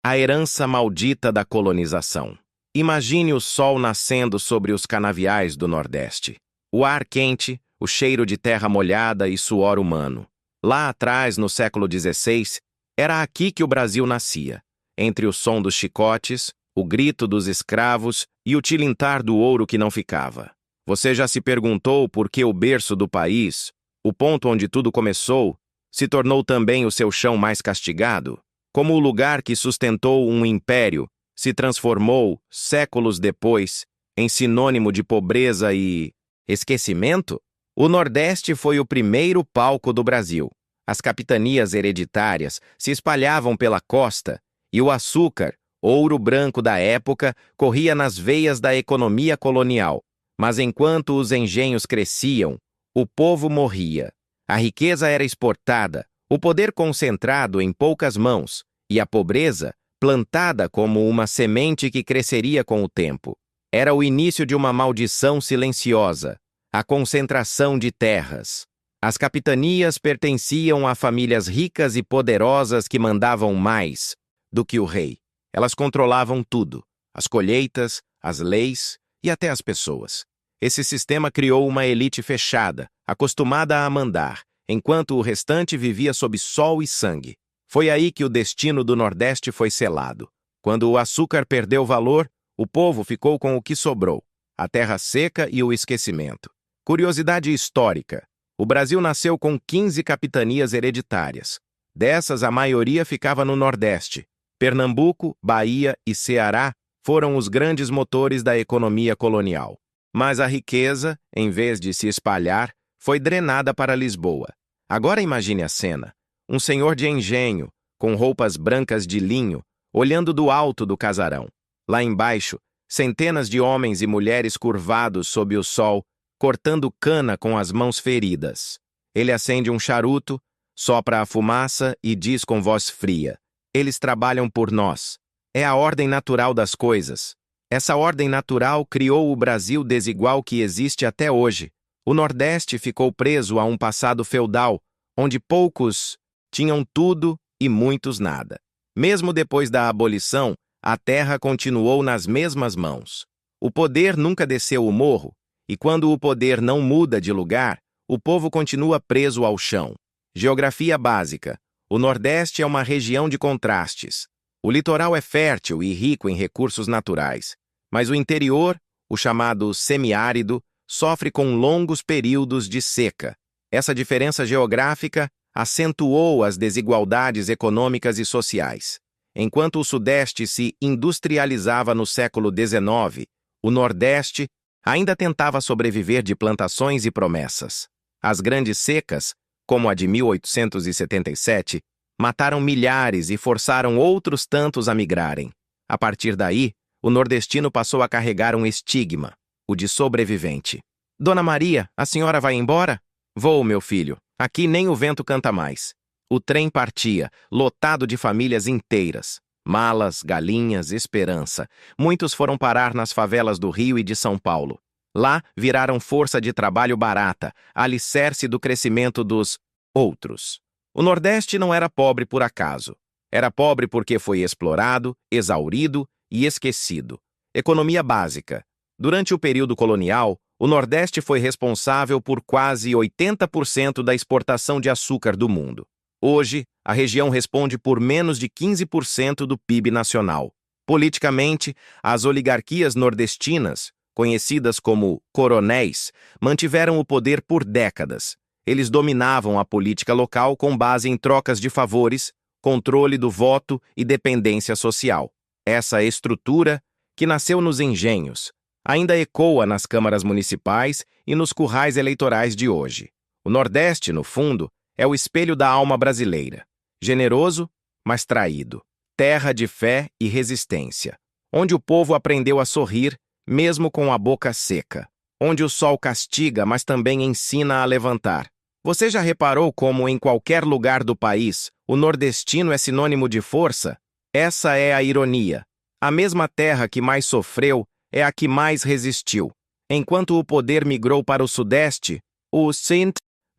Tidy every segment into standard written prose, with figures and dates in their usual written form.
A herança maldita da colonização. Imagine o sol nascendo sobre os canaviais do Nordeste. O ar quente, o cheiro de terra molhada e suor humano. Lá atrás, no século XVI, era aqui que o Brasil nascia, entre o som dos chicotes, o grito dos escravos e o tilintar do ouro que não ficava. Você já se perguntou por que o berço do país, o ponto onde tudo começou, se tornou também o seu chão mais castigado? Como o lugar que sustentou um império se transformou, séculos depois, em sinônimo de pobreza e esquecimento? O Nordeste foi o primeiro palco do Brasil. As capitanias hereditárias se espalhavam pela costa e o açúcar, ouro branco da época, corria nas veias da economia colonial. Mas enquanto os engenhos cresciam, o povo morria. A riqueza era exportada, o poder concentrado em poucas mãos, e a pobreza plantada como uma semente que cresceria com o tempo. Era o início de uma maldição silenciosa, a concentração de terras. As capitanias pertenciam a famílias ricas e poderosas que mandavam mais do que o rei. Elas controlavam tudo, as colheitas, as leis e até as pessoas. Esse sistema criou uma elite fechada, acostumada a mandar, enquanto o restante vivia sob sol e sangue. Foi aí que o destino do Nordeste foi selado. Quando o açúcar perdeu valor, o povo ficou com o que sobrou, a terra seca e o esquecimento. Curiosidade histórica: o Brasil nasceu com 15 capitanias hereditárias. Dessas, a maioria ficava no Nordeste. Pernambuco, Bahia e Ceará foram os grandes motores da economia colonial. Mas a riqueza, em vez de se espalhar, foi drenada para Lisboa. Agora imagine a cena. Um senhor de engenho, com roupas brancas de linho, olhando do alto do casarão. Lá embaixo, centenas de homens e mulheres curvados sob o sol, cortando cana com as mãos feridas. Ele acende um charuto, sopra a fumaça e diz com voz fria: "Eles trabalham por nós. É a ordem natural das coisas." Essa ordem natural criou o Brasil desigual que existe até hoje. O Nordeste ficou preso a um passado feudal, onde poucos tinham tudo e muitos nada. Mesmo depois da abolição, a terra continuou nas mesmas mãos. O poder nunca desceu o morro, e quando o poder não muda de lugar, o povo continua preso ao chão. Geografia básica. O Nordeste é uma região de contrastes. O litoral é fértil e rico em recursos naturais, mas o interior, o chamado semiárido, sofre com longos períodos de seca. Essa diferença geográfica acentuou as desigualdades econômicas e sociais. Enquanto o Sudeste se industrializava no século XIX, o Nordeste ainda tentava sobreviver de plantações e promessas. As grandes secas, como a de 1877, mataram milhares e forçaram outros tantos a migrarem. A partir daí, o nordestino passou a carregar um estigma, o de sobrevivente. "Dona Maria, a senhora vai embora?" "Vou, meu filho. Aqui nem o vento canta mais." O trem partia, lotado de famílias inteiras. Malas, galinhas, esperança. Muitos foram parar nas favelas do Rio e de São Paulo. Lá viraram força de trabalho barata, alicerce do crescimento dos outros. O Nordeste não era pobre por acaso. Era pobre porque foi explorado, exaurido e esquecido. Economia básica. Durante o período colonial, o Nordeste foi responsável por quase 80% da exportação de açúcar do mundo. Hoje, a região responde por menos de 15% do PIB nacional. Politicamente, as oligarquias nordestinas, conhecidas como coronéis, mantiveram o poder por décadas. Eles dominavam a política local com base em trocas de favores, controle do voto e dependência social. Essa estrutura, que nasceu nos engenhos, ainda ecoa nas câmaras municipais e nos currais eleitorais de hoje. O Nordeste, no fundo, é o espelho da alma brasileira. Generoso, mas traído. Terra de fé e resistência. Onde o povo aprendeu a sorrir, mesmo com a boca seca. Onde o sol castiga, mas também ensina a levantar. Você já reparou como, em qualquer lugar do país, o nordestino é sinônimo de força? Essa é a ironia. A mesma terra que mais sofreu é a que mais resistiu. Enquanto o poder migrou para o Sudeste, o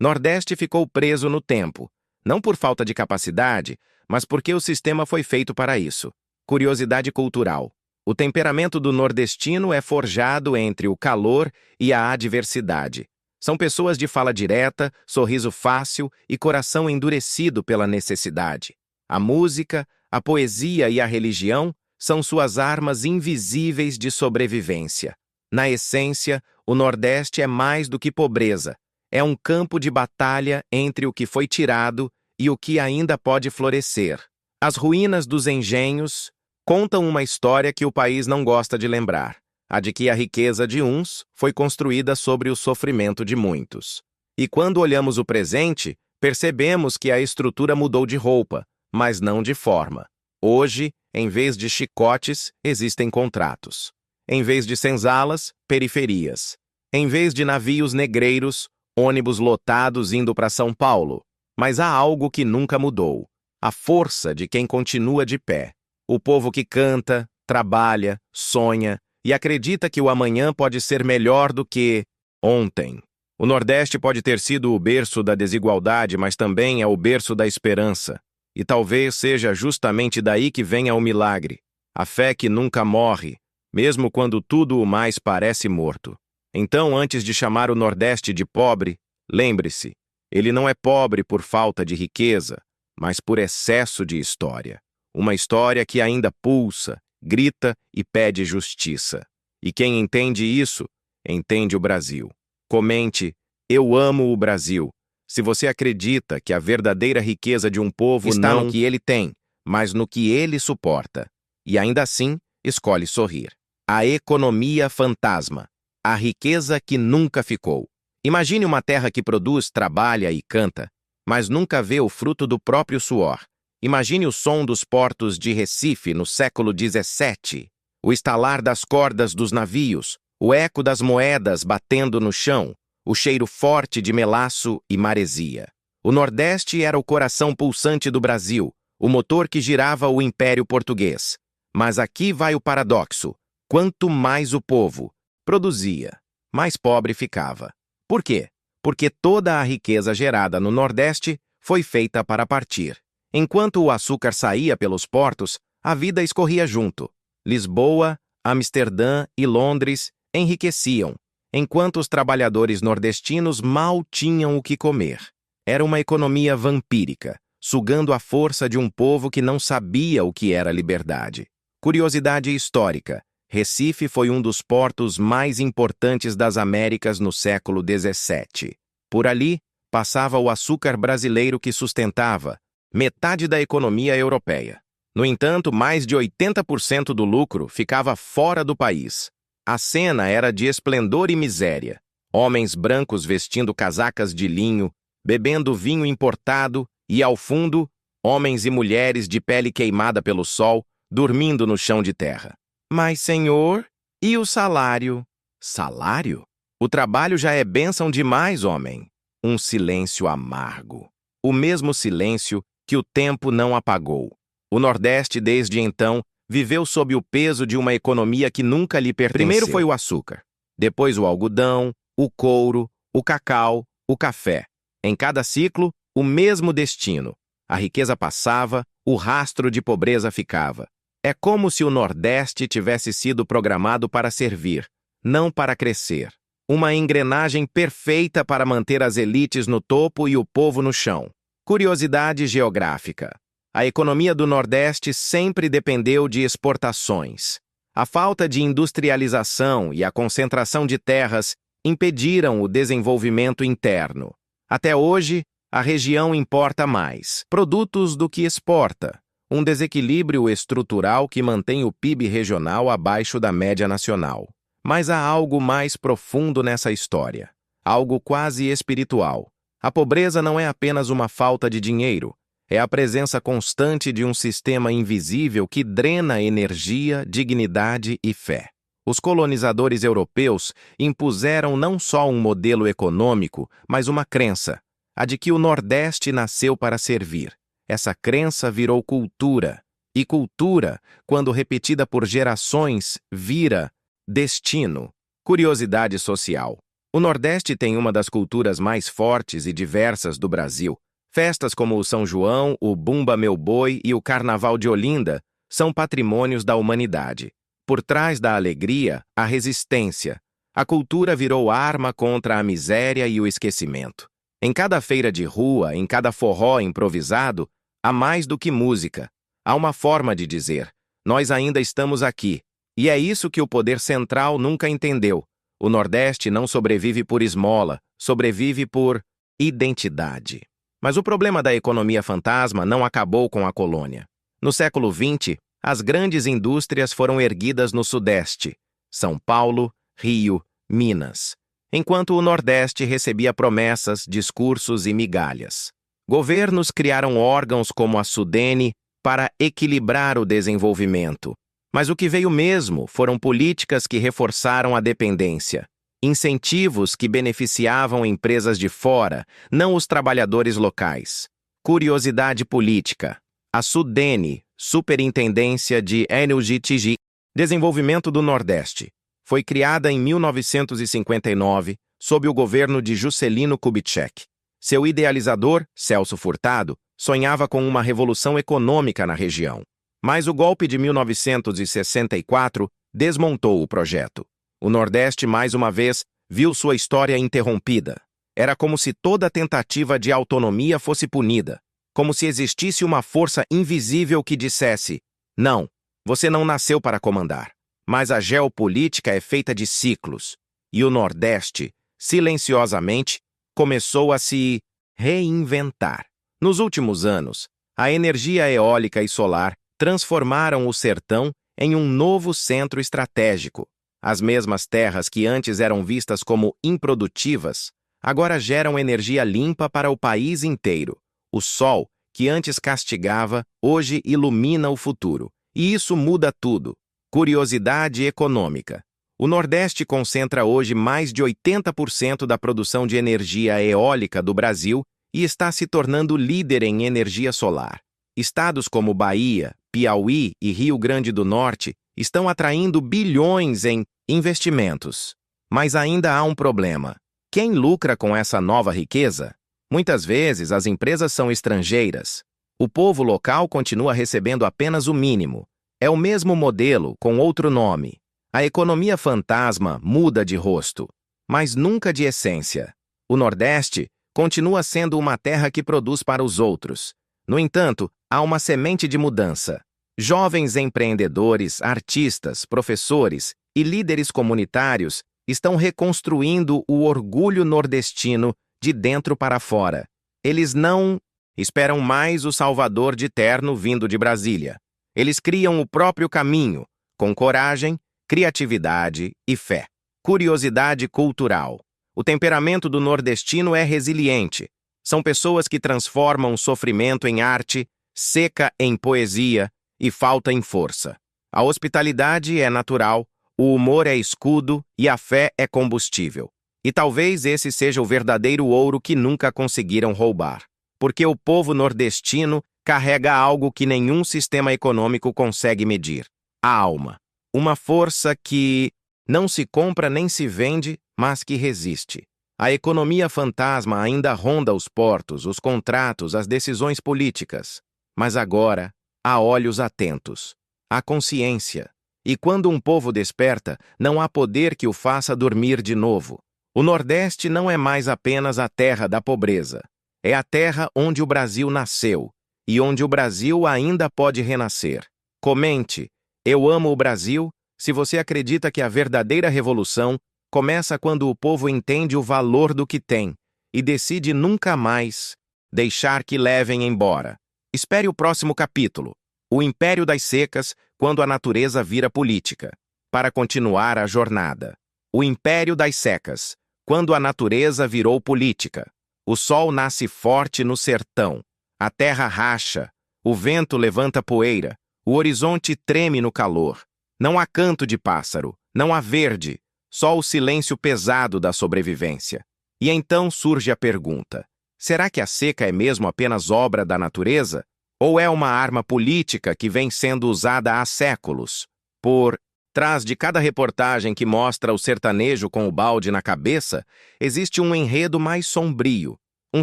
Nordeste ficou preso no tempo. Não por falta de capacidade, mas porque o sistema foi feito para isso. Curiosidade cultural. O temperamento do nordestino é forjado entre o calor e a adversidade. São pessoas de fala direta, sorriso fácil e coração endurecido pela necessidade. A música, a poesia e a religião são suas armas invisíveis de sobrevivência. Na essência, o Nordeste é mais do que pobreza. É um campo de batalha entre o que foi tirado e o que ainda pode florescer. As ruínas dos engenhos contam uma história que o país não gosta de lembrar, a de que a riqueza de uns foi construída sobre o sofrimento de muitos. E quando olhamos o presente, percebemos que a estrutura mudou de roupa, mas não de forma. Hoje, em vez de chicotes, existem contratos. Em vez de senzalas, periferias. Em vez de navios negreiros, ônibus lotados indo para São Paulo. Mas há algo que nunca mudou: a força de quem continua de pé. O povo que canta, trabalha, sonha e acredita que o amanhã pode ser melhor do que ontem. O Nordeste pode ter sido o berço da desigualdade, mas também é o berço da esperança. E talvez seja justamente daí que venha o milagre, a fé que nunca morre, mesmo quando tudo o mais parece morto. Então, antes de chamar o Nordeste de pobre, lembre-se, ele não é pobre por falta de riqueza, mas por excesso de história. Uma história que ainda pulsa, grita e pede justiça. E quem entende isso, entende o Brasil. Comente: eu amo o Brasil. Se você acredita que a verdadeira riqueza de um povo está no que ele tem, mas no que ele suporta, e ainda assim escolhe sorrir. A economia fantasma. A riqueza que nunca ficou. Imagine uma terra que produz, trabalha e canta, mas nunca vê o fruto do próprio suor. Imagine o som dos portos de Recife no século XVII, o estalar das cordas dos navios, o eco das moedas batendo no chão, o cheiro forte de melaço e maresia. O Nordeste era o coração pulsante do Brasil, o motor que girava o Império Português. Mas aqui vai o paradoxo: quanto mais o povo produzia, mais pobre ficava. Por quê? Porque toda a riqueza gerada no Nordeste foi feita para partir. Enquanto o açúcar saía pelos portos, a vida escorria junto. Lisboa, Amsterdã e Londres enriqueciam, enquanto os trabalhadores nordestinos mal tinham o que comer. Era uma economia vampírica, sugando a força de um povo que não sabia o que era liberdade. Curiosidade histórica: Recife foi um dos portos mais importantes das Américas no século XVII. Por ali, passava o açúcar brasileiro que sustentava metade da economia europeia. No entanto, mais de 80% do lucro ficava fora do país. A cena era de esplendor e miséria. Homens brancos vestindo casacas de linho, bebendo vinho importado e, ao fundo, homens e mulheres de pele queimada pelo sol, dormindo no chão de terra. Mas, senhor, e o salário? Salário? O trabalho já é bênção demais, homem. Um silêncio amargo. O mesmo silêncio que o tempo não apagou. O Nordeste, desde então, viveu sob o peso de uma economia que nunca lhe pertenceu. Primeiro foi o açúcar, depois o algodão, o couro, o cacau, o café. Em cada ciclo, o mesmo destino. A riqueza passava, o rastro de pobreza ficava. É como se o Nordeste tivesse sido programado para servir, não para crescer. Uma engrenagem perfeita para manter as elites no topo e o povo no chão. Curiosidade geográfica. A economia do Nordeste sempre dependeu de exportações. A falta de industrialização e a concentração de terras impediram o desenvolvimento interno. Até hoje, a região importa mais produtos do que exporta, um desequilíbrio estrutural que mantém o PIB regional abaixo da média nacional. Mas há algo mais profundo nessa história, algo quase espiritual. A pobreza não é apenas uma falta de dinheiro, é a presença constante de um sistema invisível que drena energia, dignidade e fé. Os colonizadores europeus impuseram não só um modelo econômico, mas uma crença, a de que o Nordeste nasceu para servir. Essa crença virou cultura, e cultura, quando repetida por gerações, vira destino. Curiosidade social. O Nordeste tem uma das culturas mais fortes e diversas do Brasil. Festas como o São João, o Bumba Meu Boi e o Carnaval de Olinda são patrimônios da humanidade. Por trás da alegria, a resistência. A cultura virou arma contra a miséria e o esquecimento. Em cada feira de rua, em cada forró improvisado, há mais do que música. Há uma forma de dizer: nós ainda estamos aqui. E é isso que o poder central nunca entendeu. O Nordeste não sobrevive por esmola, sobrevive por identidade. Mas o problema da economia fantasma não acabou com a colônia. No século XX, as grandes indústrias foram erguidas no Sudeste: São Paulo, Rio, Minas. Enquanto o Nordeste recebia promessas, discursos e migalhas. Governos criaram órgãos como a Sudene para equilibrar o desenvolvimento. Mas o que veio mesmo foram políticas que reforçaram a dependência. Incentivos que beneficiavam empresas de fora, não os trabalhadores locais. Curiosidade política. A Sudene, Superintendência de Energia, Desenvolvimento do Nordeste, foi criada em 1959, sob o governo de Juscelino Kubitschek. Seu idealizador, Celso Furtado, sonhava com uma revolução econômica na região. Mas o golpe de 1964 desmontou o projeto. O Nordeste, mais uma vez, viu sua história interrompida. Era como se toda tentativa de autonomia fosse punida. Como se existisse uma força invisível que dissesse: não, você não nasceu para comandar. Mas a geopolítica é feita de ciclos. E o Nordeste, silenciosamente, começou a se reinventar. Nos últimos anos, a energia eólica e solar transformaram o sertão em um novo centro estratégico. As mesmas terras que antes eram vistas como improdutivas, agora geram energia limpa para o país inteiro. O sol, que antes castigava, hoje ilumina o futuro. E isso muda tudo. Curiosidade econômica. O Nordeste concentra hoje mais de 80% da produção de energia eólica do Brasil e está se tornando líder em energia solar. Estados como Bahia, Piauí e Rio Grande do Norte estão atraindo bilhões em investimentos. Mas ainda há um problema. Quem lucra com essa nova riqueza? Muitas vezes as empresas são estrangeiras. O povo local continua recebendo apenas o mínimo. É o mesmo modelo, com outro nome. A economia fantasma muda de rosto, mas nunca de essência. O Nordeste continua sendo uma terra que produz para os outros. No entanto, há uma semente de mudança. Jovens empreendedores, artistas, professores e líderes comunitários estão reconstruindo o orgulho nordestino de dentro para fora. Eles não esperam mais o salvador de terno vindo de Brasília. Eles criam o próprio caminho, com coragem, criatividade e fé. Curiosidade cultural. O temperamento do nordestino é resiliente. São pessoas que transformam sofrimento em arte, seca em poesia e falta em força. A hospitalidade é natural, o humor é escudo e a fé é combustível. E talvez esse seja o verdadeiro ouro que nunca conseguiram roubar. Porque o povo nordestino carrega algo que nenhum sistema econômico consegue medir: a alma. Uma força que não se compra nem se vende, mas que resiste. A economia fantasma ainda ronda os portos, os contratos, as decisões políticas. Mas agora, há olhos atentos, há consciência. E quando um povo desperta, não há poder que o faça dormir de novo. O Nordeste não é mais apenas a terra da pobreza. É a terra onde o Brasil nasceu e onde o Brasil ainda pode renascer. Comente: eu amo o Brasil, se você acredita que a verdadeira revolução começa quando o povo entende o valor do que tem e decide nunca mais deixar que levem embora. Espere o próximo capítulo: O Império das Secas, quando a natureza vira política. Para continuar a jornada. O Império das Secas, quando a natureza virou política. O sol nasce forte no sertão. A terra racha. O vento levanta poeira. O horizonte treme no calor. Não há canto de pássaro. Não há verde. Só o silêncio pesado da sobrevivência. E então surge a pergunta: será que a seca é mesmo apenas obra da natureza? Ou é uma arma política que vem sendo usada há séculos? Por trás de cada reportagem que mostra o sertanejo com o balde na cabeça, existe um enredo mais sombrio. Um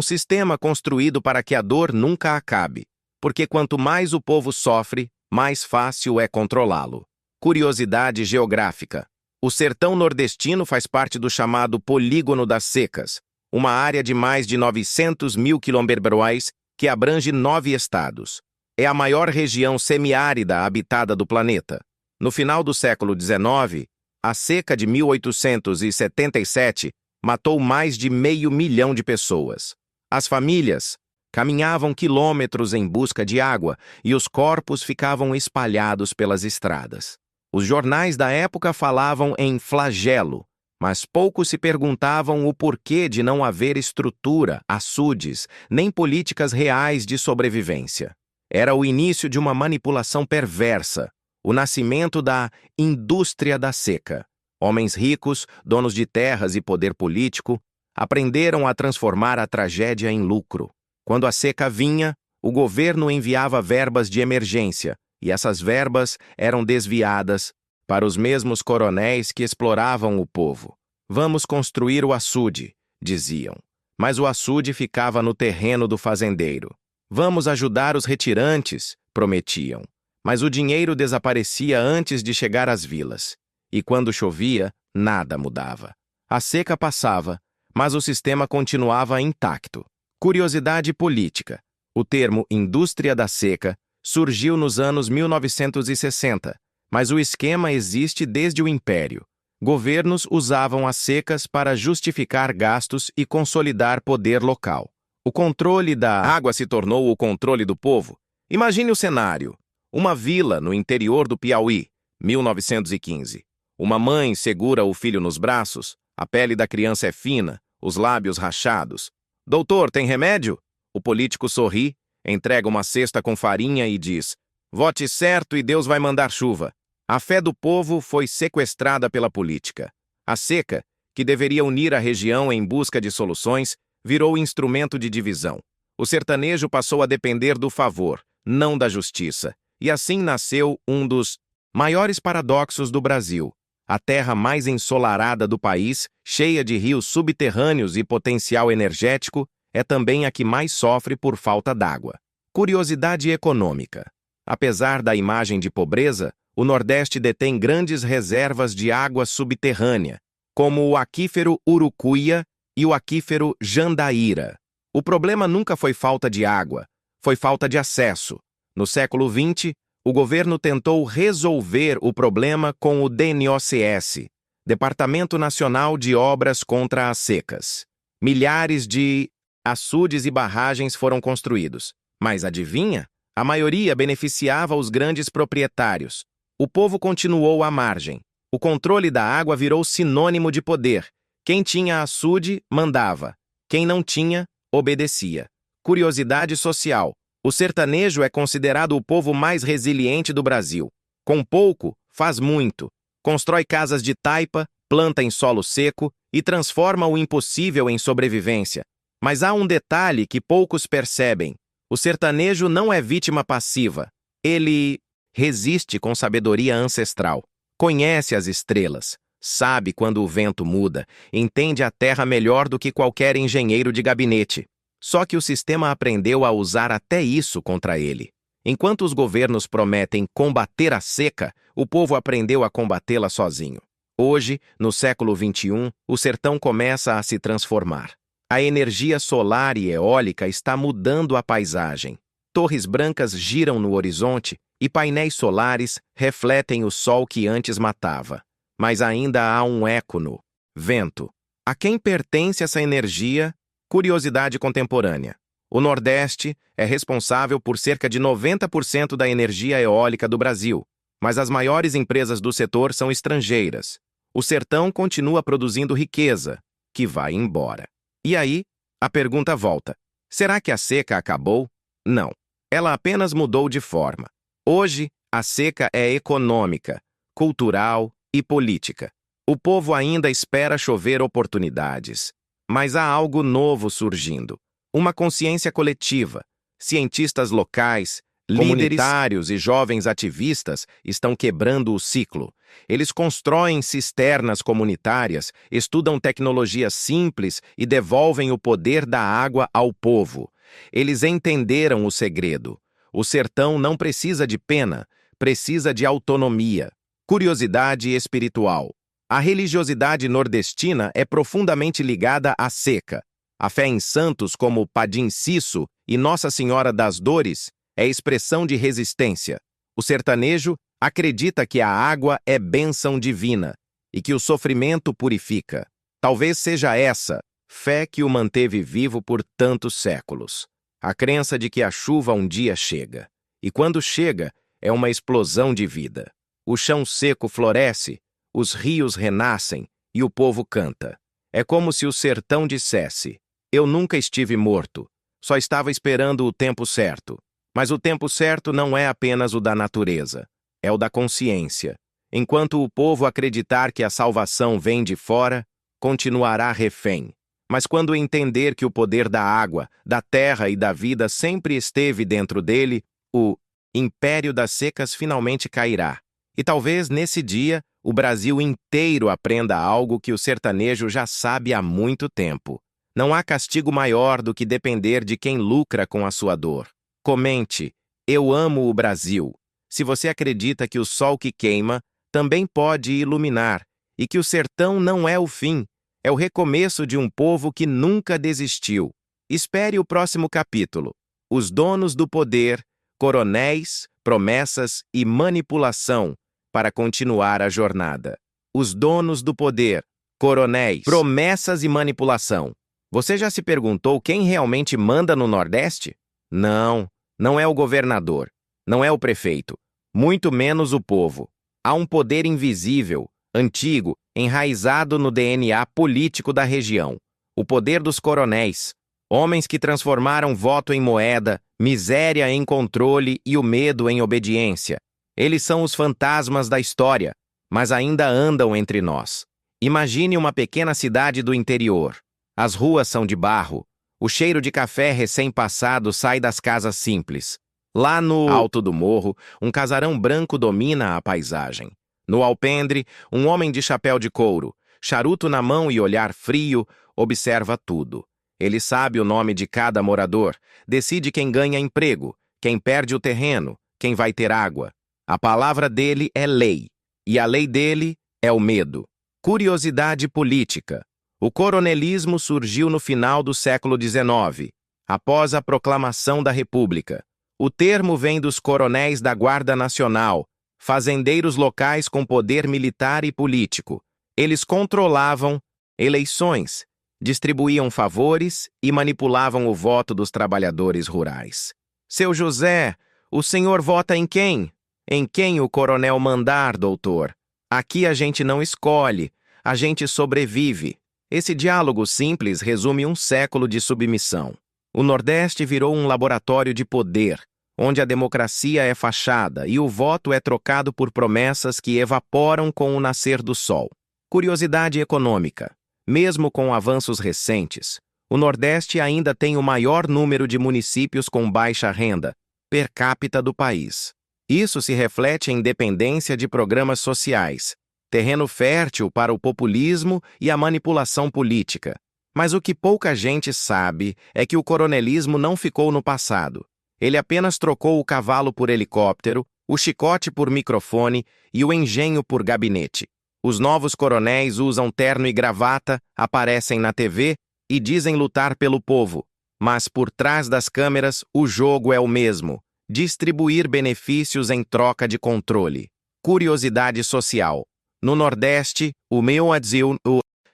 sistema construído para que a dor nunca acabe. Porque quanto mais o povo sofre, mais fácil é controlá-lo. Curiosidade geográfica. O sertão nordestino faz parte do chamado Polígono das Secas, uma área de mais de 900 mil quilombolas que abrange 9 estados. É a maior região semiárida habitada do planeta. No final do século XIX, a seca de 1877 matou mais de 500 mil de pessoas. As famílias caminhavam quilômetros em busca de água e os corpos ficavam espalhados pelas estradas. Os jornais da época falavam em flagelo, mas poucos se perguntavam o porquê de não haver estrutura, açudes, nem políticas reais de sobrevivência. Era o início de uma manipulação perversa, o nascimento da indústria da seca. Homens ricos, donos de terras e poder político, aprenderam a transformar a tragédia em lucro. Quando a seca vinha, o governo enviava verbas de emergência, e essas verbas eram desviadas para os mesmos coronéis que exploravam o povo. Vamos construir o açude, diziam. Mas o açude ficava no terreno do fazendeiro. Vamos ajudar os retirantes, prometiam. Mas o dinheiro desaparecia antes de chegar às vilas. E quando chovia, nada mudava. A seca passava, mas o sistema continuava intacto. Curiosidade política. O termo indústria da seca surgiu nos anos 1960, mas o esquema existe desde o Império. Governos usavam as secas para justificar gastos e consolidar poder local. O controle da água se tornou o controle do povo. Imagine o cenário. Uma vila no interior do Piauí, 1915. Uma mãe segura o filho nos braços, a pele da criança é fina, os lábios rachados. Doutor, tem remédio? O político sorri, entrega uma cesta com farinha e diz: vote certo e Deus vai mandar chuva. A fé do povo foi sequestrada pela política. A seca, que deveria unir a região em busca de soluções, virou instrumento de divisão. O sertanejo passou a depender do favor, não da justiça. E assim nasceu um dos maiores paradoxos do Brasil. A terra mais ensolarada do país, cheia de rios subterrâneos e potencial energético, é também a que mais sofre por falta d'água. Curiosidade econômica. Apesar da imagem de pobreza, o Nordeste detém grandes reservas de água subterrânea, como o aquífero Urucuia e o aquífero Jandaíra. O problema nunca foi falta de água, foi falta de acesso. No século XX, o governo tentou resolver o problema com o DNOCS, Departamento Nacional de Obras contra as Secas. Milhares de açudes e barragens foram construídos. Mas adivinha? A maioria beneficiava os grandes proprietários. O povo continuou à margem. O controle da água virou sinônimo de poder. Quem tinha açude, mandava. Quem não tinha, obedecia. Curiosidade social. O sertanejo é considerado o povo mais resiliente do Brasil. Com pouco, faz muito. Constrói casas de taipa, planta em solo seco e transforma o impossível em sobrevivência. Mas há um detalhe que poucos percebem. O sertanejo não é vítima passiva. Ele resiste com sabedoria ancestral. Conhece as estrelas. Sabe quando o vento muda. Entende a terra melhor do que qualquer engenheiro de gabinete. Só que o sistema aprendeu a usar até isso contra ele. Enquanto os governos prometem combater a seca, o povo aprendeu a combatê-la sozinho. Hoje, no século XXI, o sertão começa a se transformar. A energia solar e eólica está mudando a paisagem. Torres brancas giram no horizonte e painéis solares refletem o sol que antes matava. Mas ainda há um eco no vento. A quem pertence essa energia? Curiosidade contemporânea. O Nordeste é responsável por cerca de 90% da energia eólica do Brasil, mas as maiores empresas do setor são estrangeiras. O sertão continua produzindo riqueza, que vai embora. E aí, a pergunta volta. Será que a seca acabou? Não. Ela apenas mudou de forma. Hoje, a seca é econômica, cultural e política. O povo ainda espera chover oportunidades. Mas há algo novo surgindo. Uma consciência coletiva. Cientistas locais, comunitários e jovens ativistas estão quebrando o ciclo. Eles constroem cisternas comunitárias, estudam tecnologias simples e devolvem o poder da água ao povo. Eles entenderam o segredo. O sertão não precisa de pena, precisa de autonomia. Curiosidade espiritual. A religiosidade nordestina é profundamente ligada à seca. A fé em santos como Padim Cisso e Nossa Senhora das Dores é expressão de resistência. O sertanejo acredita que a água é bênção divina e que o sofrimento purifica. Talvez seja essa fé que o manteve vivo por tantos séculos. A crença de que a chuva um dia chega. E quando chega, é uma explosão de vida. O chão seco floresce, os rios renascem e o povo canta. É como se o sertão dissesse: eu nunca estive morto, só estava esperando o tempo certo. Mas o tempo certo não é apenas o da natureza, é o da consciência. Enquanto o povo acreditar que a salvação vem de fora, continuará refém. Mas quando entender que o poder da água, da terra e da vida sempre esteve dentro dele, o império das secas finalmente cairá. E talvez nesse dia o Brasil inteiro aprenda algo que o sertanejo já sabe há muito tempo. Não há castigo maior do que depender de quem lucra com a sua dor. Comente: eu amo o Brasil. Se você acredita que o sol que queima também pode iluminar e que o sertão não é o fim, é o recomeço de um povo que nunca desistiu. Espere o próximo capítulo. Os donos do poder, coronéis, promessas e manipulação para continuar a jornada. Os donos do poder, coronéis, promessas e manipulação. Você já se perguntou quem realmente manda no Nordeste? Não, não é o governador, não é o prefeito, muito menos o povo. Há um poder invisível, antigo, enraizado no DNA político da região. O poder dos coronéis, homens que transformaram voto em moeda, miséria em controle e o medo em obediência. Eles são os fantasmas da história, mas ainda andam entre nós. Imagine uma pequena cidade do interior. As ruas são de barro. O cheiro de café recém-passado sai das casas simples. Lá no alto do morro, um casarão branco domina a paisagem. No alpendre, um homem de chapéu de couro, charuto na mão e olhar frio, observa tudo. Ele sabe o nome de cada morador, decide quem ganha emprego, quem perde o terreno, quem vai ter água. A palavra dele é lei, e a lei dele é o medo. Curiosidade política. O coronelismo surgiu no final do século XIX, após a proclamação da República. O termo vem dos coronéis da Guarda Nacional, fazendeiros locais com poder militar e político. Eles controlavam eleições, distribuíam favores e manipulavam o voto dos trabalhadores rurais. Seu José, o senhor vota em quem? Em quem o coronel mandar, doutor? Aqui a gente não escolhe, a gente sobrevive. Esse diálogo simples resume um século de submissão. O Nordeste virou um laboratório de poder, onde a democracia é fachada e o voto é trocado por promessas que evaporam com o nascer do sol. Curiosidade econômica. Mesmo com avanços recentes, o Nordeste ainda tem o maior número de municípios com baixa renda per capita do país. Isso se reflete em dependência de programas sociais, terreno fértil para o populismo e a manipulação política. Mas o que pouca gente sabe é que o coronelismo não ficou no passado. Ele apenas trocou o cavalo por helicóptero, o chicote por microfone e o engenho por gabinete. Os novos coronéis usam terno e gravata, aparecem na TV e dizem lutar pelo povo. Mas por trás das câmeras, o jogo é o mesmo: distribuir benefícios em troca de controle. Curiosidade social. No Nordeste, o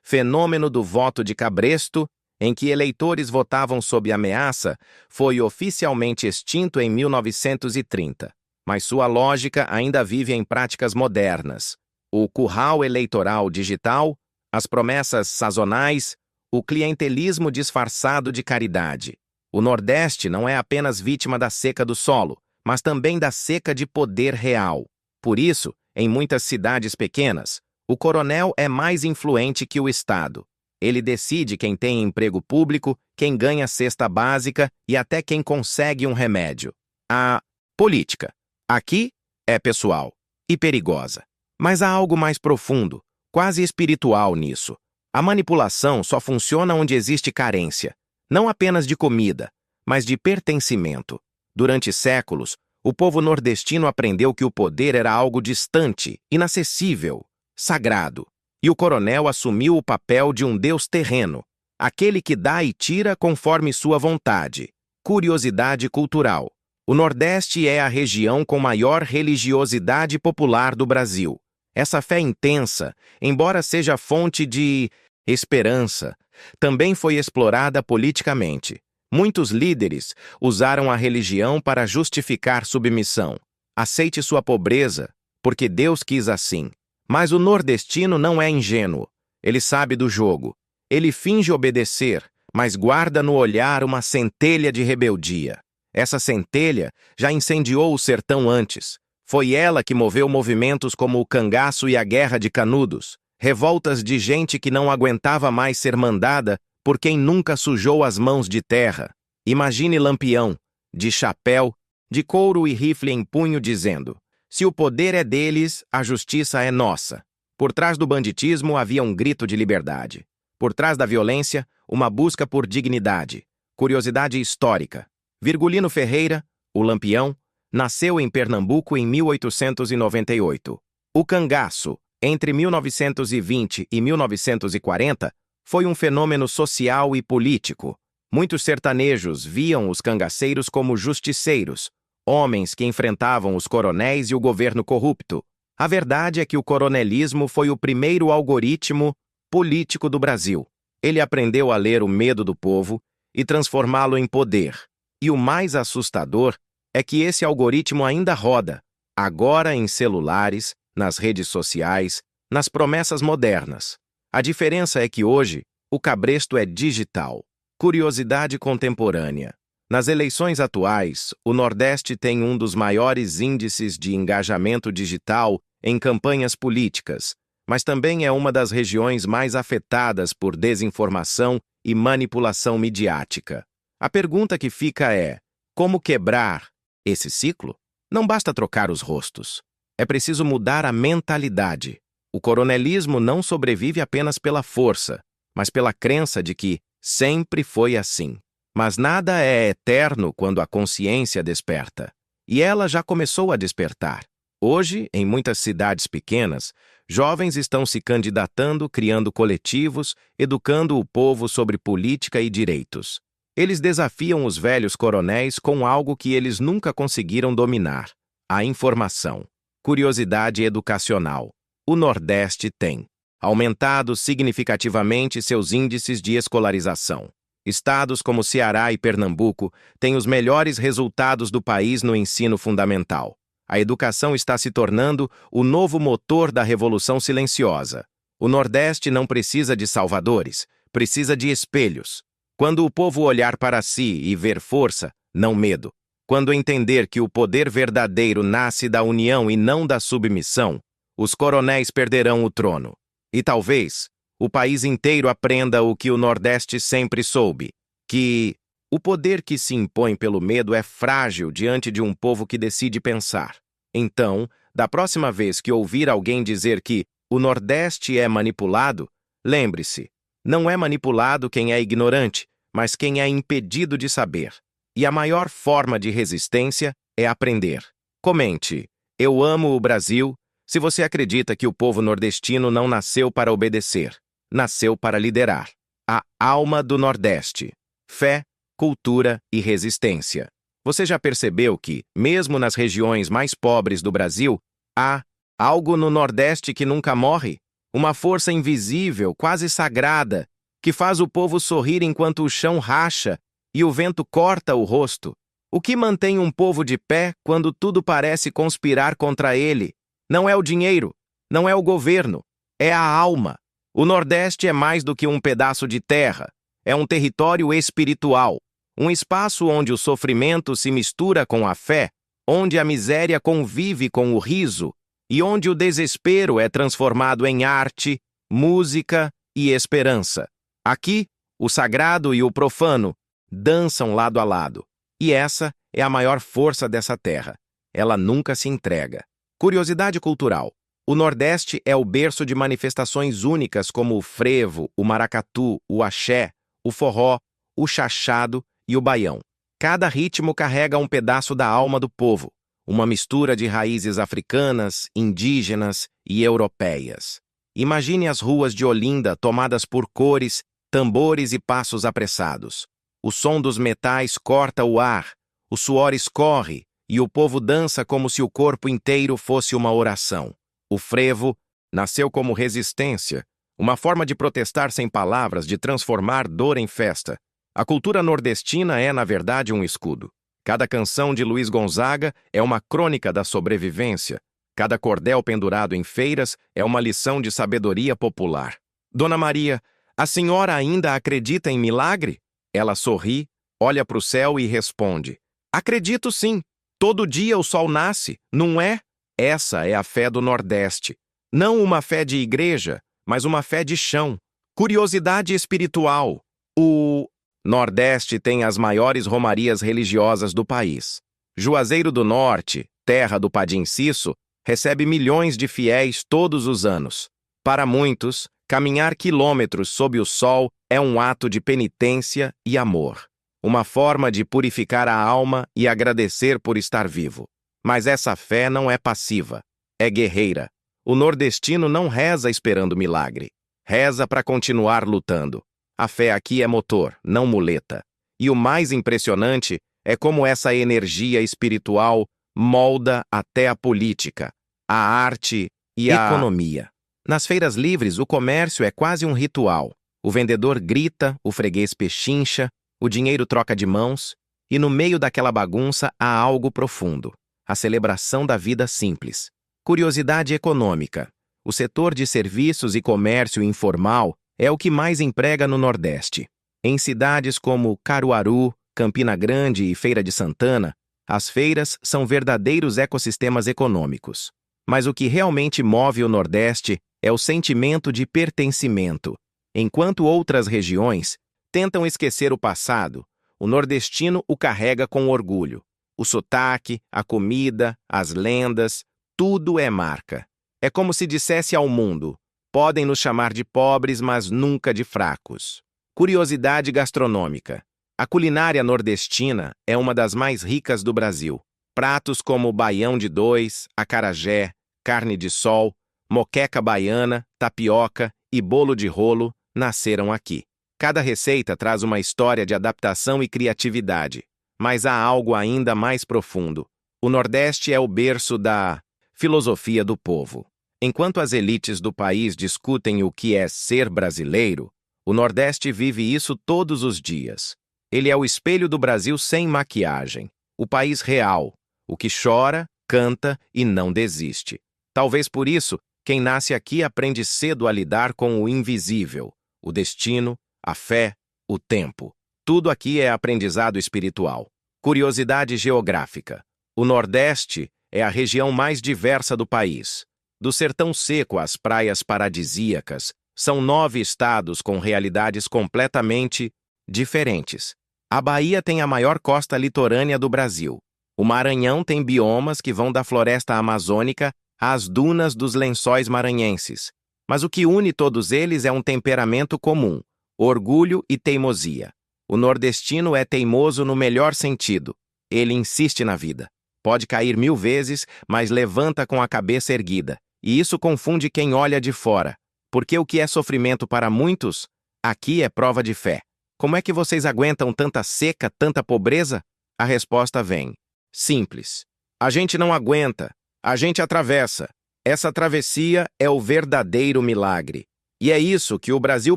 fenômeno do voto de cabresto, em que eleitores votavam sob ameaça, foi oficialmente extinto em 1930. Mas sua lógica ainda vive em práticas modernas. O curral eleitoral digital, as promessas sazonais, o clientelismo disfarçado de caridade. O Nordeste não é apenas vítima da seca do solo, mas também da seca de poder real. Por isso, em muitas cidades pequenas, o coronel é mais influente que o Estado. Ele decide quem tem emprego público, quem ganha cesta básica e até quem consegue um remédio. A política, aqui, é pessoal e perigosa. Mas há algo mais profundo, quase espiritual nisso. A manipulação só funciona onde existe carência, não apenas de comida, mas de pertencimento. Durante séculos, O povo nordestino aprendeu que o poder era algo distante, inacessível, sagrado. E o coronel assumiu o papel de um deus terreno, aquele que dá e tira conforme sua vontade. Curiosidade cultural. O Nordeste é a região com maior religiosidade popular do Brasil. Essa fé intensa, embora seja fonte de esperança, também foi explorada politicamente. Muitos líderes usaram a religião para justificar submissão. Aceite sua pobreza, porque Deus quis assim. Mas o nordestino não é ingênuo. Ele sabe do jogo. Ele finge obedecer, mas guarda no olhar uma centelha de rebeldia. Essa centelha já incendiou o sertão antes. Foi ela que moveu movimentos como o cangaço e a Guerra de Canudos, revoltas de gente que não aguentava mais ser mandada por quem nunca sujou as mãos de terra. Imagine Lampião, de chapéu, de couro e rifle em punho, dizendo: se o poder é deles, a justiça é nossa. Por trás do banditismo havia um grito de liberdade. Por trás da violência, uma busca por dignidade. Curiosidade histórica. Virgulino Ferreira, o Lampião, nasceu em Pernambuco em 1898. O cangaço, entre 1920 e 1940, foi um fenômeno social e político. Muitos sertanejos viam os cangaceiros como justiceiros, homens que enfrentavam os coronéis e o governo corrupto. A verdade é que o coronelismo foi o primeiro algoritmo político do Brasil. Ele aprendeu a ler o medo do povo e transformá-lo em poder. E o mais assustador é que esse algoritmo ainda roda, agora em celulares, nas redes sociais, nas promessas modernas. A diferença é que hoje, o cabresto é digital. Curiosidade contemporânea. Nas eleições atuais, o Nordeste tem um dos maiores índices de engajamento digital em campanhas políticas, mas também é uma das regiões mais afetadas por desinformação e manipulação midiática. A pergunta que fica é: como quebrar esse ciclo? Não basta trocar os rostos. É preciso mudar a mentalidade. O coronelismo não sobrevive apenas pela força, mas pela crença de que sempre foi assim. Mas nada é eterno quando a consciência desperta. E ela já começou a despertar. Hoje, em muitas cidades pequenas, jovens estão se candidatando, criando coletivos, educando o povo sobre política e direitos. Eles desafiam os velhos coronéis com algo que eles nunca conseguiram dominar: a informação. Curiosidade educacional. O Nordeste tem aumentado significativamente seus índices de escolarização. Estados como Ceará e Pernambuco têm os melhores resultados do país no ensino fundamental. A educação está se tornando o novo motor da revolução silenciosa. O Nordeste não precisa de salvadores, precisa de espelhos. Quando o povo olhar para si e ver força, não medo, quando entender que o poder verdadeiro nasce da união e não da submissão, os coronéis perderão o trono. E talvez o país inteiro aprenda o que o Nordeste sempre soube, que o poder que se impõe pelo medo é frágil diante de um povo que decide pensar. Então, da próxima vez que ouvir alguém dizer que o Nordeste é manipulado, lembre-se: não é manipulado quem é ignorante, mas quem é impedido de saber. E a maior forma de resistência é aprender. Comente: eu amo o Brasil, se você acredita que o povo nordestino não nasceu para obedecer, nasceu para liderar. A alma do Nordeste. Fé, cultura e resistência. Você já percebeu que, mesmo nas regiões mais pobres do Brasil, há algo no Nordeste que nunca morre? Uma força invisível, quase sagrada, que faz o povo sorrir enquanto o chão racha e o vento corta o rosto. O que mantém um povo de pé quando tudo parece conspirar contra ele? Não é o dinheiro, não é o governo, é a alma. O Nordeste é mais do que um pedaço de terra, é um território espiritual, um espaço onde o sofrimento se mistura com a fé, onde a miséria convive com o riso e onde o desespero é transformado em arte, música e esperança. Aqui, o sagrado e o profano dançam lado a lado. E essa é a maior força dessa terra. Ela nunca se entrega. Curiosidade cultural. O Nordeste é o berço de manifestações únicas como o frevo, o maracatu, o axé, o forró, o chachado e o baião. Cada ritmo carrega um pedaço da alma do povo. uma mistura de raízes africanas, indígenas e europeias. Imagine as ruas de Olinda tomadas por cores, tambores e passos apressados. O som dos metais corta o ar, o suor escorre e o povo dança como se o corpo inteiro fosse uma oração. O frevo nasceu como resistência, uma forma de protestar sem palavras, de transformar dor em festa. A cultura nordestina é, na verdade, um escudo. Cada canção de Luiz Gonzaga é uma crônica da sobrevivência. Cada cordel pendurado em feiras é uma lição de sabedoria popular. Dona Maria, a senhora ainda acredita em milagre? Ela sorri, olha para o céu e responde: acredito sim. Todo dia o sol nasce, não é? Essa é a fé do Nordeste. Não uma fé de igreja, mas uma fé de chão. Curiosidade espiritual. O Nordeste tem as maiores romarias religiosas do país. Juazeiro do Norte, terra do Padim Cisso, recebe milhões de fiéis todos os anos. Para muitos, caminhar quilômetros sob o sol é um ato de penitência e amor. Uma forma de purificar a alma e agradecer por estar vivo. Mas essa fé não é passiva, é guerreira. O nordestino não reza esperando milagre. Reza para continuar lutando. A fé aqui é motor, não muleta. E o mais impressionante é como essa energia espiritual molda até a política, a arte e a economia. Nas feiras livres, o comércio é quase um ritual. O vendedor grita, o freguês pechincha, o dinheiro troca de mãos, e no meio daquela bagunça há algo profundo: a celebração da vida simples. Curiosidade econômica. O setor de serviços e comércio informal é o que mais emprega no Nordeste. Em cidades como Caruaru, Campina Grande e Feira de Santana, as feiras são verdadeiros ecossistemas econômicos. Mas o que realmente move o Nordeste é o sentimento de pertencimento. Enquanto outras regiões tentam esquecer o passado, o nordestino o carrega com orgulho. O sotaque, a comida, as lendas, tudo é marca. É como se dissesse ao mundo: podem nos chamar de pobres, mas nunca de fracos. Curiosidade gastronômica. A culinária nordestina é uma das mais ricas do Brasil. Pratos como baião de dois, acarajé, carne de sol, moqueca baiana, tapioca e bolo de rolo nasceram aqui. Cada receita traz uma história de adaptação e criatividade. Mas há algo ainda mais profundo. O Nordeste é o berço da filosofia do povo. Enquanto as elites do país discutem o que é ser brasileiro, o Nordeste vive isso todos os dias. Ele é o espelho do Brasil sem maquiagem. O país real, o que chora, canta e não desiste. Talvez por isso, quem nasce aqui aprende cedo a lidar com o invisível, o destino, a fé, o tempo. Tudo aqui é aprendizado espiritual. Curiosidade geográfica. O Nordeste é a região mais diversa do país. Do sertão seco às praias paradisíacas, são 9 estados com realidades completamente diferentes. A Bahia tem a maior costa litorânea do Brasil. O Maranhão tem biomas que vão da floresta amazônica às dunas dos lençóis maranhenses. Mas o que une todos eles é um temperamento comum: orgulho e teimosia. O nordestino é teimoso no melhor sentido. Ele insiste na vida. Pode cair 1000 vezes, mas levanta com a cabeça erguida. E isso confunde quem olha de fora. Porque o que é sofrimento para muitos, aqui é prova de fé. Como é que vocês aguentam tanta seca, tanta pobreza? A resposta vem: simples. A gente não aguenta, a gente atravessa. Essa travessia é o verdadeiro milagre. E é isso que o Brasil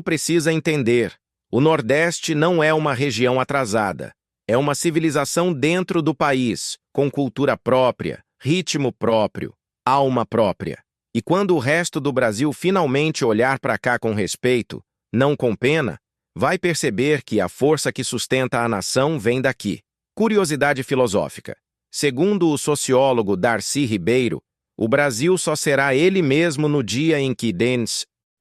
precisa entender. O Nordeste não é uma região atrasada. É uma civilização dentro do país, com cultura própria, ritmo próprio, alma própria. E quando o resto do Brasil finalmente olhar para cá com respeito, não com pena, vai perceber que a força que sustenta a nação vem daqui. Curiosidade filosófica. Segundo o sociólogo Darcy Ribeiro, o Brasil só será ele mesmo no dia em que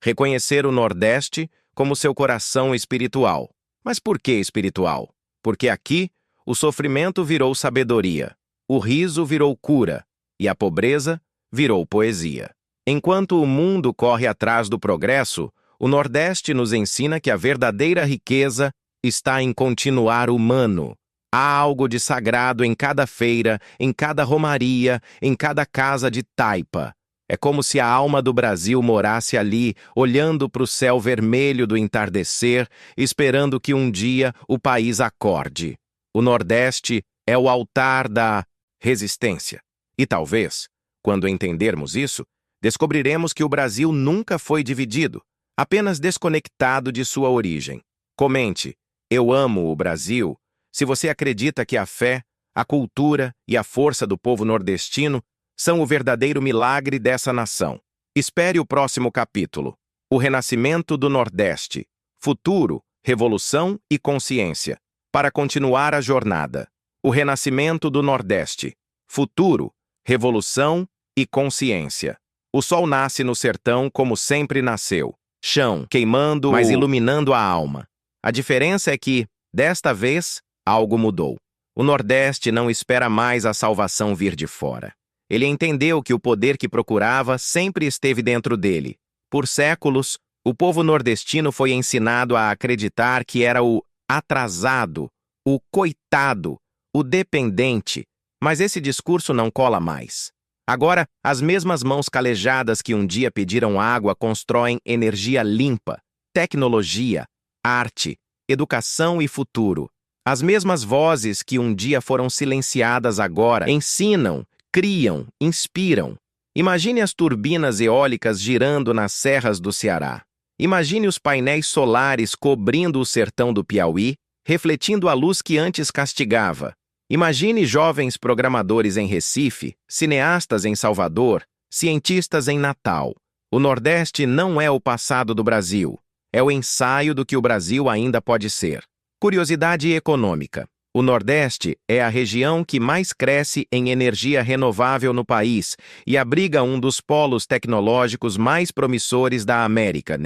reconhecer o Nordeste como seu coração espiritual. Mas por que espiritual? Porque aqui o sofrimento virou sabedoria, o riso virou cura e a pobreza virou poesia. Enquanto o mundo corre atrás do progresso, o Nordeste nos ensina que a verdadeira riqueza está em continuar humano, Há algo de sagrado em cada feira, em cada romaria, em cada casa de taipa. É como se a alma do Brasil morasse ali, olhando para o céu vermelho do entardecer, esperando que um dia o país acorde. O Nordeste é o altar da resistência. E talvez, quando entendermos isso, descobriremos que o Brasil nunca foi dividido, apenas desconectado de sua origem. Comente: "Eu amo o Brasil", se você acredita que a fé, a cultura e a força do povo nordestino são o verdadeiro milagre dessa nação. Espere o próximo capítulo. O Renascimento do Nordeste. Futuro, revolução e consciência. Para continuar a jornada. O Renascimento do Nordeste. Futuro, revolução e consciência. O sol nasce no sertão como sempre nasceu. Chão queimando, mas iluminando a alma. A diferença é que, desta vez, algo mudou. O Nordeste não espera mais a salvação vir de fora. Ele entendeu que o poder que procurava sempre esteve dentro dele. Por séculos, o povo nordestino foi ensinado a acreditar que era o atrasado, o coitado, o dependente, mas esse discurso não cola mais. Agora, as mesmas mãos calejadas que um dia pediram água constroem energia limpa, tecnologia, arte, educação e futuro. As mesmas vozes que um dia foram silenciadas agora ensinam, criam, inspiram. Imagine as turbinas eólicas girando nas serras do Ceará. Imagine os painéis solares cobrindo o sertão do Piauí, refletindo a luz que antes castigava. Imagine jovens programadores em Recife, cineastas em Salvador, cientistas em Natal. O Nordeste não é o passado do Brasil. É o ensaio do que o Brasil ainda pode ser. Curiosidade econômica. O Nordeste é a região que mais cresce em energia renovável no país e abriga um dos polos tecnológicos mais promissores da América,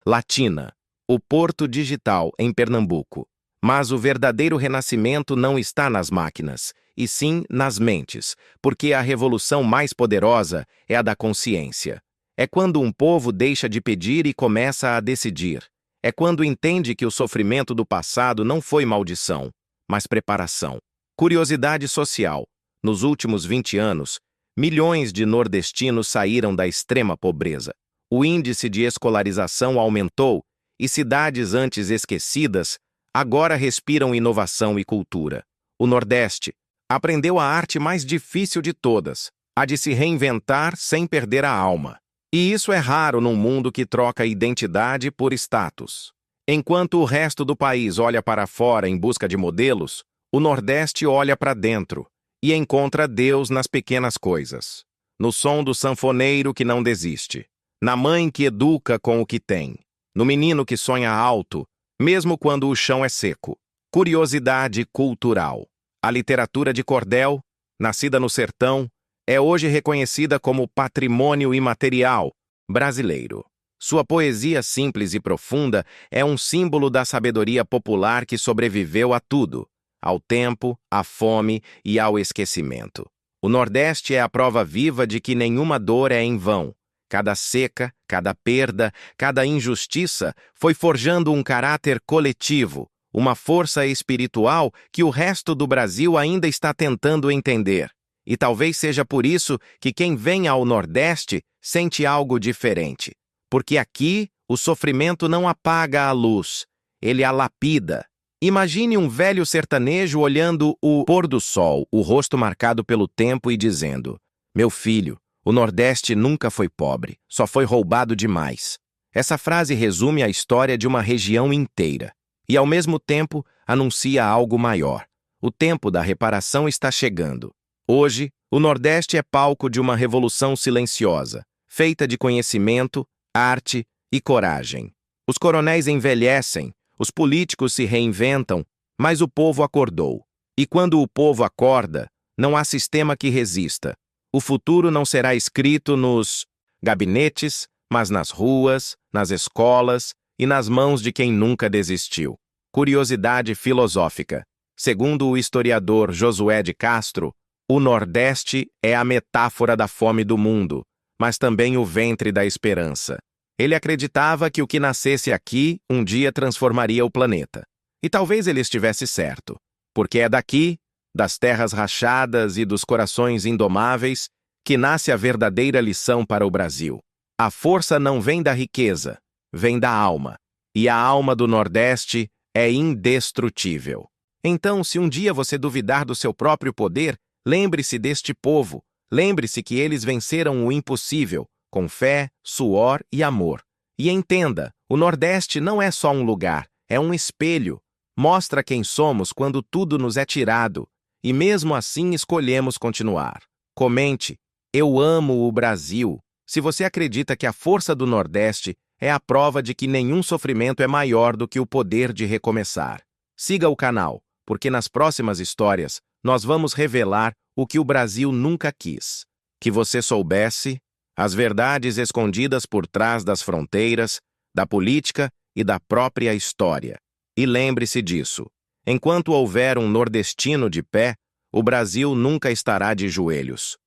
Latina, o Porto Digital, em Pernambuco. Mas o verdadeiro renascimento não está nas máquinas, e sim nas mentes, porque a revolução mais poderosa é a da consciência. É quando um povo deixa de pedir e começa a decidir. É quando entende que o sofrimento do passado não foi maldição, mas preparação. Curiosidade social. Nos últimos 20 anos, milhões de nordestinos saíram da extrema pobreza. O índice de escolarização aumentou e cidades antes esquecidas agora respiram inovação e cultura. O Nordeste aprendeu a arte mais difícil de todas, a de se reinventar sem perder a alma. E isso é raro num mundo que troca identidade por status. Enquanto o resto do país olha para fora em busca de modelos, o Nordeste olha para dentro e encontra Deus nas pequenas coisas. No som do sanfoneiro que não desiste, na mãe que educa com o que tem, no menino que sonha alto, mesmo quando o chão é seco. Curiosidade cultural. A literatura de cordel, nascida no sertão, é hoje reconhecida como patrimônio imaterial brasileiro. Sua poesia simples e profunda é um símbolo da sabedoria popular que sobreviveu a tudo, ao tempo, à fome e ao esquecimento. O Nordeste é a prova viva de que nenhuma dor é em vão. Cada seca, cada perda, cada injustiça foi forjando um caráter coletivo, uma força espiritual que o resto do Brasil ainda está tentando entender. E talvez seja por isso que quem vem ao Nordeste sente algo diferente. Porque aqui o sofrimento não apaga a luz, ele a lapida. Imagine um velho sertanejo olhando o pôr do sol, o rosto marcado pelo tempo e dizendo: "Meu filho, o Nordeste nunca foi pobre, só foi roubado demais." Essa frase resume a história de uma região inteira e, ao mesmo tempo, anuncia algo maior. O tempo da reparação está chegando. Hoje, o Nordeste é palco de uma revolução silenciosa, feita de conhecimento, arte e coragem. Os coronéis envelhecem, os políticos se reinventam, mas o povo acordou. E quando o povo acorda, não há sistema que resista. O futuro não será escrito nos gabinetes, mas nas ruas, nas escolas e nas mãos de quem nunca desistiu. Curiosidade filosófica. Segundo o historiador Josué de Castro, o Nordeste é a metáfora da fome do mundo, mas também o ventre da esperança. Ele acreditava que o que nascesse aqui um dia transformaria o planeta. E talvez ele estivesse certo. porque é daqui, das terras rachadas e dos corações indomáveis, que nasce a verdadeira lição para o Brasil. A força não vem da riqueza, vem da alma. E a alma do Nordeste é indestrutível. Então, se um dia você duvidar do seu próprio poder, lembre-se deste povo, lembre-se que eles venceram o impossível, com fé, suor e amor. E entenda, o Nordeste não é só um lugar, é um espelho. Mostra quem somos quando tudo nos é tirado, e mesmo assim escolhemos continuar. Comente, eu amo o Brasil. Se você acredita que a força do Nordeste é a prova de que nenhum sofrimento é maior do que o poder de recomeçar. Siga o canal, porque nas próximas histórias nós vamos revelar o que o Brasil nunca quis. Que você soubesse as verdades escondidas por trás das fronteiras, da política e da própria história. E lembre-se disso: enquanto houver um nordestino de pé, o Brasil nunca estará de joelhos.